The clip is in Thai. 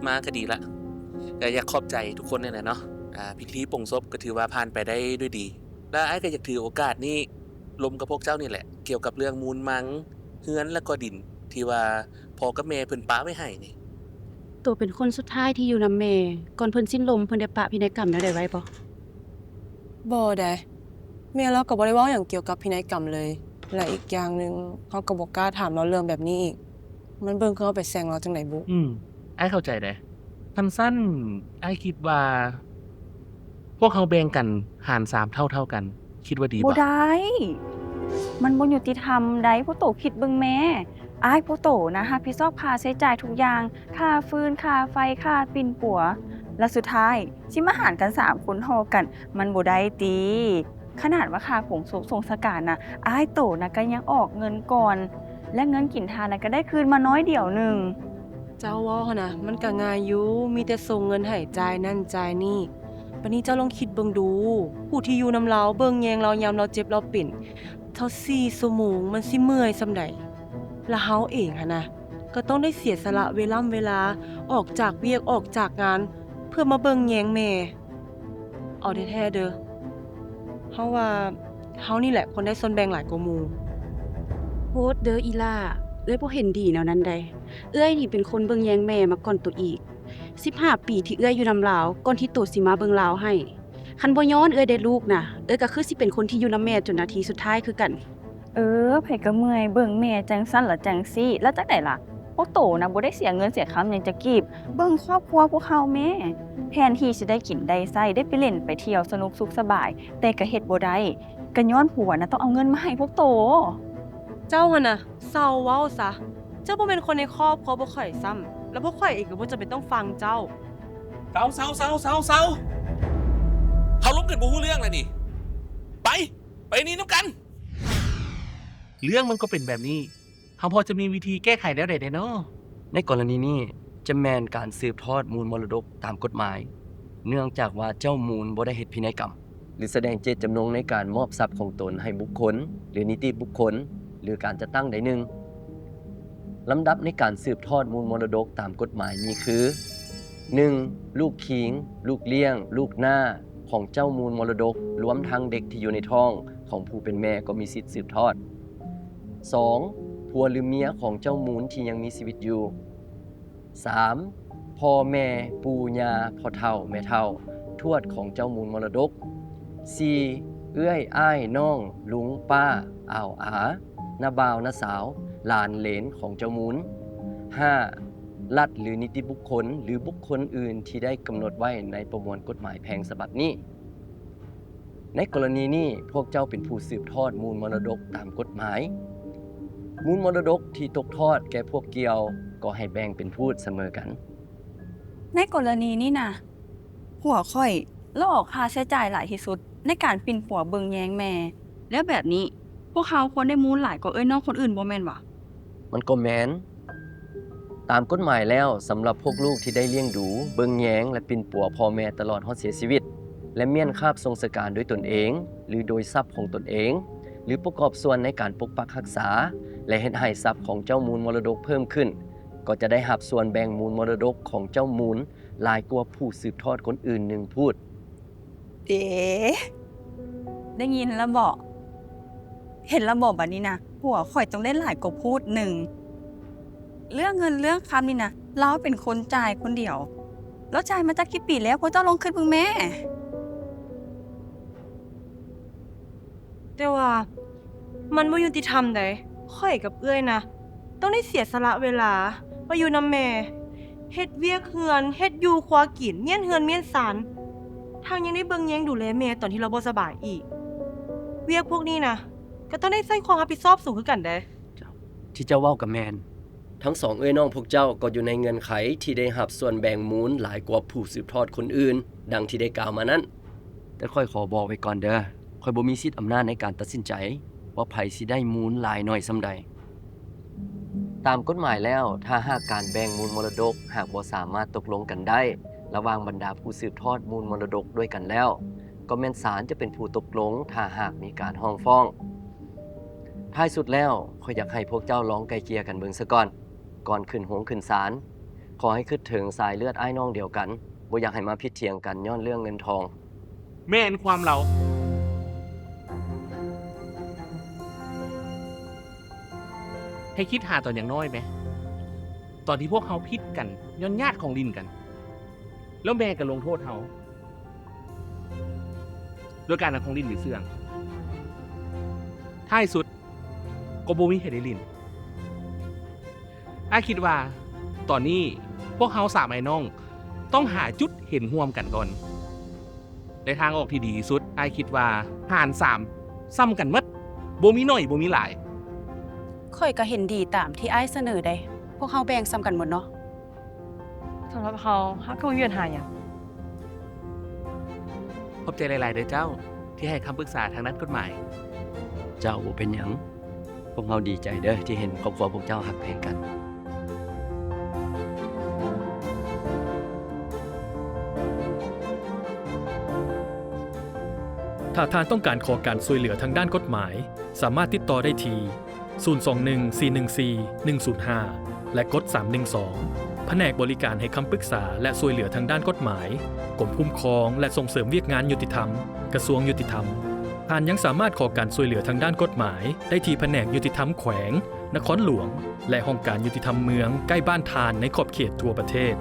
มาก็ดีละก็อยากขอบใจทุกคนนี่แหละเนาะพิธีปลงศพก็ถือว่าผ่านไปได้ด้วยดีและอ้ายก็อยากถือโอกาสนี้ล้มกับพวกเจ้านี่แหละเกี่ยวกับเรื่องมูลมังเฮือนแล้วก็ดินที่ว่าพ่อกับแม่เพิ่นปะไว้ให้นี่ตัวเป็นคนสุดท้ายที่อยู่นำแม่ก่อนเพิ่นสิ้นลมเพิ่นได้ปะพินัยกรรมแนวใดไว้บ่บ่ได้แม่เราก็บ่ได้เว้าหยังเกี่ยวกับพินัยกรรมเลย และอีกอย่างหนึ่งเขาก็บ่กล้าถามเราเรื่องแบบนี้อีก มันเบิ่งคือเอาไปแซงเราจังไดบุอ้ายเข้าใจเด้คันสั้นอ้ายคิดว่าพวกเขาแบ่งกันหาร3เท่าๆกัน คิดว่าดีบ่บ่ได้มันบ่ยุติธรรมใดผู้โตคิดเบิ่งแหน่อ้ายผู้โตนะรับผิดชอบค่าใช้จ่ายทุกอย่างค่าฟืนค่าไฟค่าปิ่นปัวและสุดท้ายสิมาหารกัน3คนเท่ากันมันบ่ได้ติขนาดว่าค่าผงศพสงสการน่ะอ้ายโตน่ะก็ยังออกเงินก่อน และเงินกินทานน่ะก็ได้คืนมาน้อยเดียวหนึ่งเจ้าเว้าหั่นน่ะมันก็ง่ายอยู่มีแต่ส่งเงินให้จ่ายนั่นจ่ายนี่บัดนี้เจ้าลองคิดเบิ่งดูผู้ที่อยู่นำเราเบิ่งแยงเรายามเราเจ็บเราเป็นเท่า4ชั่วโมงมันสิเมื่อยส่ำใดแล้วเฮาเองหั่นน่ะก็ต้องได้เสียสละเวลาออกจากเวียกออกจากงานเพื่อมาเบิ่งแยงแม่เอาแท้ๆเด้อเฮาว่าเฮานี่แหละคนได้ส่วนแบ่งหลายกว่าหมู่ โพดเด้ออีหล่าเอ้ยบ่เห็นดีแนวนั้นใดเอ้ยนี่เป็นคนเบิ่งแยงแม่มาก่อนตัวอีก15ปีที่เอ้ยอยู่นำลาวก่อนที่ตัวสิมาเบิ่งลาวให้คันบ่ย้อนเอ้ยได้ลูกน่ะเอ้ยก็คือสิเป็นคนที่อยู่นำแม่จนนาทีสุดท้ายคือกันไผก็เมื่อยเบิ่งแม่จังซั่นล่ะจังซี่แล้วจังได๋ล่ะพวกโตน่ะบ่ได้เสียเงินเสียคำหยังจักกีบเบิ่งครอบครัวพวกเขาแหม่แทนที่สิได้กินได้ใช้ได้ไปเล่นไปเที่ยวสนุกสุขสบายแต่ก็เฮ็ดบ่ได้ก็ย้อนผัวน่ะต้องเอาเงินมาให้พวกโตเจ้าหั่นน่ะเศร้าเว้าซะเจ้าบ่แม่นคนในครอบครัวบ่ข่อยซ้ำแล้วพวกข่อยเองก็บ่จำเป็นต้องฟังเจ้าเซาเขาล้มกันบ่ฮู้เรื่องแล้วนี่ไปนี่น้ำกัน เรื่องมันก็เป็นแบบนี้เขาพอจะมีวิธีแก้ไขแล้วได้เนาะในกรณีนี้จะแม่นการสืบทอดมูลมรดกตามกฎหมาย เนื่องจากว่าเจ้ามูลบ่ได้เฮ็ดพินัยกรรม หรือแสดงเจตจำนงในการมอบทรัพย์ของตนให้บุคคล หรือนิติบุคคล หรือการจัดตั้งใดหนึ่งลำดับในการสืบทอดมูลมรดกตามกฎหมายนี้คือ 1. ลูกขิง ลูกเลี้ยง ลูกหน้าของเจ้ามูลมรดกรวมทั้งเด็กที่อยู่ในท้องของผู้เป็นแม่ก็มีสิทธิ์สืบทอด 2. ผัวหรือเมียของเจ้ามูลที่ยังมีชีวิตอยู่ 3. พ่อแม่ปู่ย่าพ่อเฒ่าแม่เฒ่าทวดของเจ้ามูลมรดก 4. เอื้อยอ้ายน้องลุงป้าอ้าวอาน้าบ่าวน้าสาวหลานเหลนของเจ้ามูล 5. รัฐหรือนิติบุคคลหรือบุคคลอื่นที่ได้กำหนดไว้ในประมวลกฎหมายแพ่งฉบับนี้ ในกรณีนี้พวกเจ้าเป็นผู้สืบทอดมูลมรดกตามกฎหมายมูลมรดกที่ตกทอดแก่พวกเกี่ยวก็ให้แบ่งเป็นพูดเสมอกันในกรณีนี้น่ะผัวข่อยแล้วออกค่าใช้จ่ายหลายที่สุดในการปิ่นปัวเบิ่งแยงแม่แล้วแบบนี้พวกเขาควรได้มูลหลายกว่าน้องคนอื่นบ่แม่นบ่มันก็แม้นตามกฎหมายแล้วสำหรับพวกลูกที่ได้เลี้ยงดูเบิ่งแยงและปิ่นปัวพ่อแม่ตลอดฮอดเสียชีวิตและเมียนคาบทรงสการด้วยตนเองหรือโดยทรัพย์ของตนเองหรือประกอบส่วนในการปกปักรักษาและเฮ็ดให้ทรัพย์ของเจ้ามูลมรดกเพิ่มขึ้นก็จะได้รับส่วนแบ่งมูลมรดกของเจ้ามูลหลายกว่าผู้สืบทอดคนอื่นหนึ่งพูดเอ๋ได้ยินแล้วบ่เห็นแล้วบ่บัดนี้นะผัวข่อยต้องได้หลายกว่าพูดหนึ่งเรื่องเงินเรื่องคำนี่นะเราเป็นคนจ่ายคนเดียวแล้วจ่ายมาจากกี่ปีแล้วพวกเจ้าลงขึ้นเบิ่งแม่แต่ว่ามันบ่ยุติธรรมใดข่อยกับเอื้อยนะต้องได้เสียสละเวลามาอยู่นำแม่เฮ็ดเวียกเฮือนเฮ็ดอยู่ครัวกินเมียนเฮือนเมียนศาลทางยังได้เบิ่งแยงดูแลแม่ตอนที่เราบ่สบายอีกเวียกพวกนี้นะก็ต้องได้ใช้ความรับผิดชอบสูงคือกันเด้ที่เจ้าเว้ากับแมนทั้งสองเอ้ยน้องพวกเจ้าก็อยู่ในเงื่อนไขที่ได้รับส่วนแบ่งมูลหลายกว่าผู้สืบทอดคนอื่นดังที่ได้กล่าวมานั้นแต่ค่อยขอบอกไว้ก่อนเด้อค่อยบ่มีสิทธิ์อำนาจในการตัดสินใจว่าไผสิได้มูลหลายน้อยส่ำใดตามกฎหมายแล้วถ้าหากการแบ่งมูลมรดกหากบ่สามารถตกลงกันได้ระหว่างบรรดาผู้สืบทอดมูลมรดกด้วยกันแล้วก็แม่นศาลจะเป็นผู้ตกลงถ้าหากมีการฟ้องท้ายสุดแล้วข้อยอยากให้พวกเจ้าลองไกลเกลี่ยกันเบิ่งซะก่อนขึ้นโรงขึ้นศาล ขอให้คิดถึงสายเลือดอ้ายน้องเดียวกันบ่อยากให้มาพิดเถียงกันย้อนเรื่องเงินทอง แม่นความเราให้คิดหาตอนอย่างน้อยไหมตอนที่พวกเขาพิดกันย้อนญาติของลินกัน แล้วแม่ก็ลงโทษเขาโดยการนำของลินหรือเสื่องท้ายสุดก็บ่มีเหตุให้ลินอ้ายคิดว่าตอนนี้พวกเขาสามไอ้น้องต้องหาจุดเห็นร่วมกันก่อนในทางออกที่ดีที่สุดอ้ายคิดว่าหาร3ซ้ำกันหมดบ่มีน้อยบ่มีหลาย ข่อยก็เห็นดีตามที่อ้ายเสนอได้พวกเฮาแบ่งซ้ำกันหมดเนาะ สำหรับเขาก็บ่มีปัญหาหยัง ขอบใจหลายๆเด้อเจ้า ที่ให้คำปรึกษาทางด้านกฎหมาย เจ้าบ่เป็นหยังพวกเราดีใจเด้อที่เห็นครอบครัวพวกเจ้าฮักแพงกัน ถ้าท่านต้องการขอการช่วยเหลือทางด้านกฎหมาย สามารถติดต่อได้ที่ 021-414-105 และกด 312 แผนกบริการให้คำปรึกษาและช่วยเหลือทางด้านกฎหมายกรมคุ้มครองและส่งเสริมเวียกงานยุติธรรม กระทรวงยุติธรรม ท่านยังสามารถขอการช่วยเหลือทางด้านกฎหมายได้ที่แผนกยุติธรรมแขวง นครหลวง และห้องการยุติธรรมเมืองใกล้บ้านทานในขอบเขตทั่วประเทศ